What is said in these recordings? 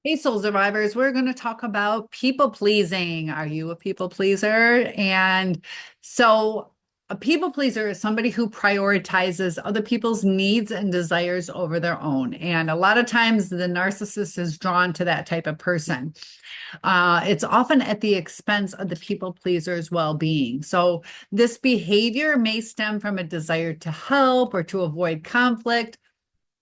Hey, soul survivors, we're going to talk about people pleasing. Are you a people pleaser? A people pleaser is somebody who prioritizes other people's needs and desires over their own. And a lot of times, the narcissist is drawn to that type of person. It's often at the expense of the people pleaser's well being. So, this behavior may stem from a desire to help or to avoid conflict.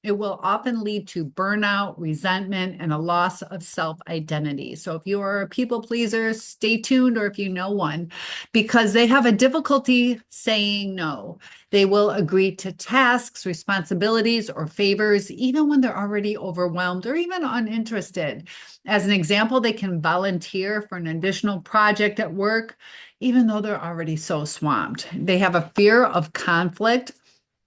It will often lead to burnout, resentment, and a loss of self identity. So, if you are a people pleaser, stay tuned, or if you know one, because they have a difficulty saying no. They will agree to tasks, responsibilities, or favors, even when they're already overwhelmed or even uninterested. As an example, they can volunteer for an additional project at work, even though they're already so swamped. They have a fear of conflict,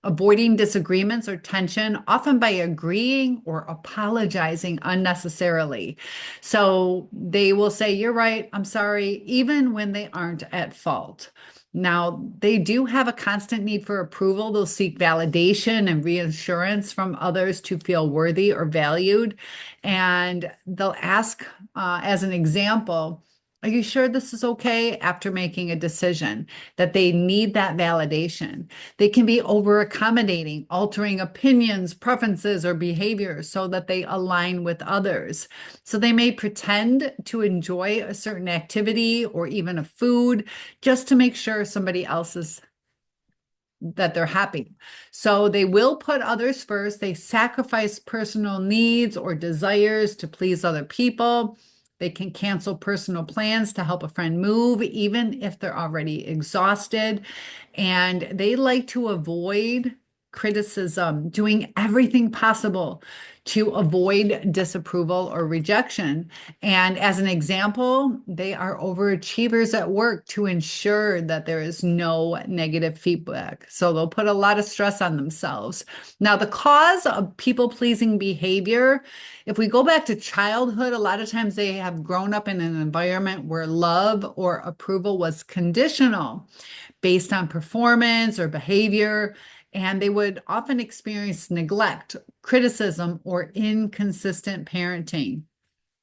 avoiding disagreements or tension, often by agreeing or apologizing unnecessarily. So they will say, "You're right, I'm sorry," even when they aren't at fault. Now, they do have a constant need for approval. They'll seek validation and reassurance from others to feel worthy or valued. And they'll ask, as an example, "Are you sure this is okay?" after making a decision, that they need that validation. They can be over accommodating, altering opinions, preferences, or behaviors so that they align with others. So they may pretend to enjoy a certain activity or even a food just to make sure somebody else is that they're happy. So they will put others first. They sacrifice personal needs or desires to please other people. They can cancel personal plans to help a friend move, even if they're already exhausted. And they like to avoid criticism, doing everything possible to avoid disapproval or rejection. And as an example, they are overachievers at work to ensure that there is no negative feedback. So they'll put a lot of stress on themselves. Now, the cause of people pleasing behavior, if we go back to childhood, a lot of times they have grown up in an environment where love or approval was conditional based on performance or behavior, and they would often experience neglect, criticism, or inconsistent parenting.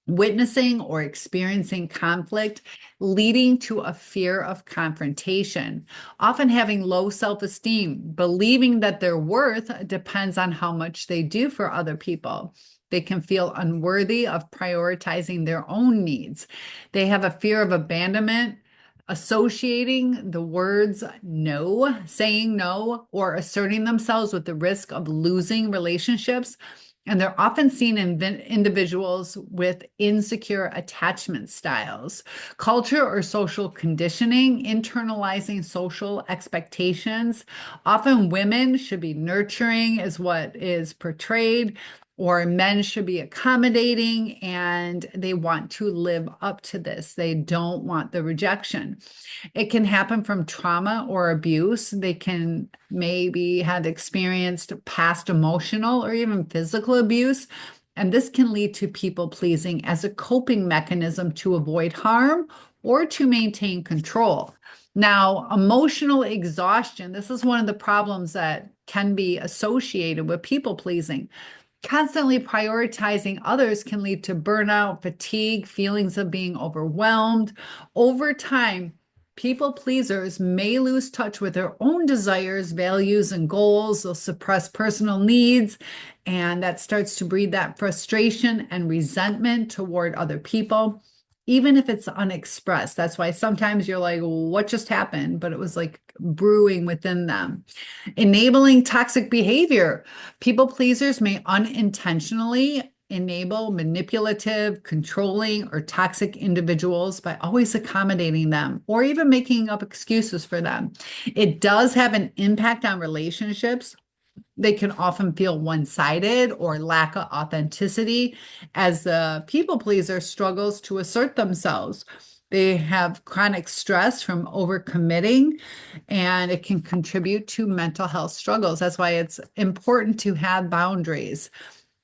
Witnessing or experiencing conflict, leading to a fear of confrontation, often having low self esteem, believing that their worth depends on how much they do for other people. They can feel unworthy of prioritizing their own needs. They have a fear of abandonment, associating the words no, saying no, or asserting themselves with the risk of losing relationships. And they're often seen in individuals with insecure attachment styles, culture or social conditioning, internalizing social expectations. Often women should be nurturing, is what is portrayed, or men should be accommodating, and they want to live up to this. They don't want the rejection. It can happen from trauma or abuse. They can maybe have experienced past emotional or even physical abuse. And this can lead to people pleasing as a coping mechanism to avoid harm or to maintain control. Now, emotional exhaustion, this is one of the problems that can be associated with people pleasing. Constantly prioritizing others can lead to burnout, fatigue, feelings of being overwhelmed. Over time, people pleasers may lose touch with their own desires, values, and goals. They'll suppress personal needs, and that starts to breed that frustration and resentment toward other people, even if it's unexpressed. That's why sometimes you're like, what just happened? But it was like brewing within them. Enabling toxic behavior. People pleasers may unintentionally enable manipulative, controlling, or toxic individuals by always accommodating them or even making up excuses for them. It does have an impact on relationships. They can often feel one-sided or lack of authenticity as the people pleaser struggles to assert themselves. They have chronic stress from overcommitting, and it can contribute to mental health struggles. That's why it's important to have boundaries.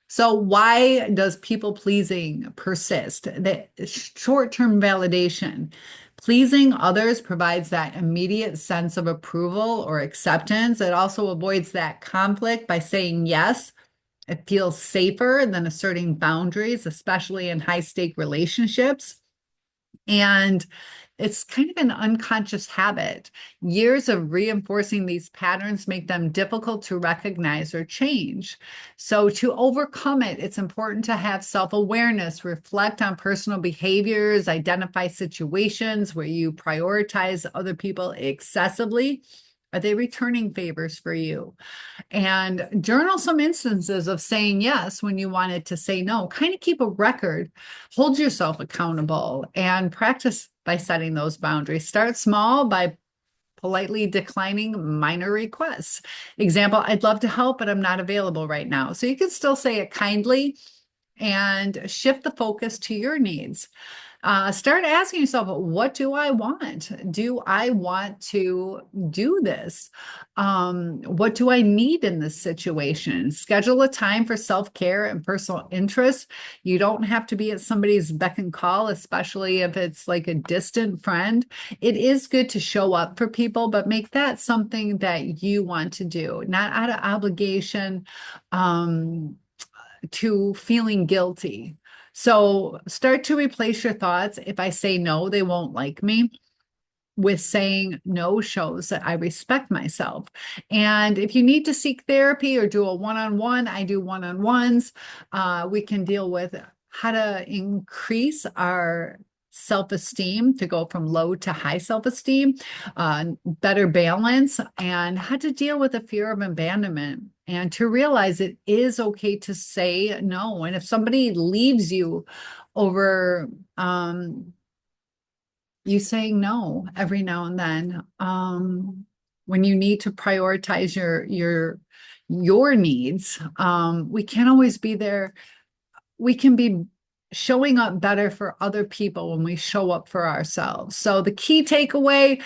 So, why does people pleasing persist? The short term validation. Pleasing others provides that immediate sense of approval or acceptance. It also avoids that conflict by saying yes It feels safer than asserting boundaries, especially in high stake relationships. And it's kind of an unconscious habit. Years of reinforcing these patterns make them difficult to recognize or change. So, to overcome it, it's important to have self awareness, reflect on personal behaviors, identify situations where you prioritize other people excessively. Are they returning favors for you? And journal some instances of saying yes when you wanted to say no. Kind of keep a record, hold yourself accountable, and practice by setting those boundaries. Start small by politely declining minor requests. Example, I'd love to help, but I'm not available right now. So you can still say it kindly and shift the focus to your needs. Start asking yourself, what do I want? Do I want to do this? What do I need in this situation? Schedule a time for self-care and personal interest. You don't have to be at somebody's beck and call, especially if it's like a distant friend. It is good to show up for people, but make that something that you want to do, not out of obligation, to feeling guilty. So start to replace your thoughts. If I say no, they won't like me, with saying no shows that I respect myself. And if you need to seek therapy or do a one-on-one, I do one-on-ones. We can deal with how to increase our self-esteem to go from low to high self-esteem, better balance, and how to deal with the fear of abandonment, and to realize it is okay to say no. And if somebody leaves you over you saying no every now and then, when you need to prioritize your needs, we can't always be there. We can be showing up better for other people when we show up for ourselves. So the key takeaway: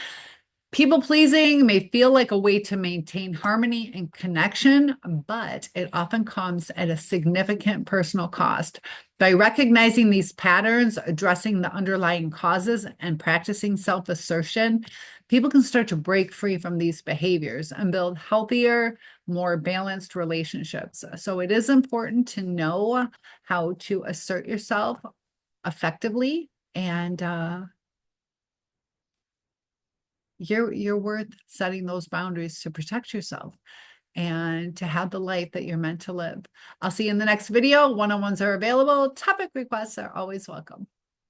people pleasing may feel like a way to maintain harmony and connection, but it often comes at a significant personal cost. By recognizing these patterns, addressing the underlying causes, and practicing self assertion, people can start to break free from these behaviors and build healthier, more balanced relationships. So it is important to know how to assert yourself effectively, and you're worth setting those boundaries to protect yourself and to have the life that you're meant to live. I'll see you in the next video. One-on-ones are available. Topic requests are always welcome.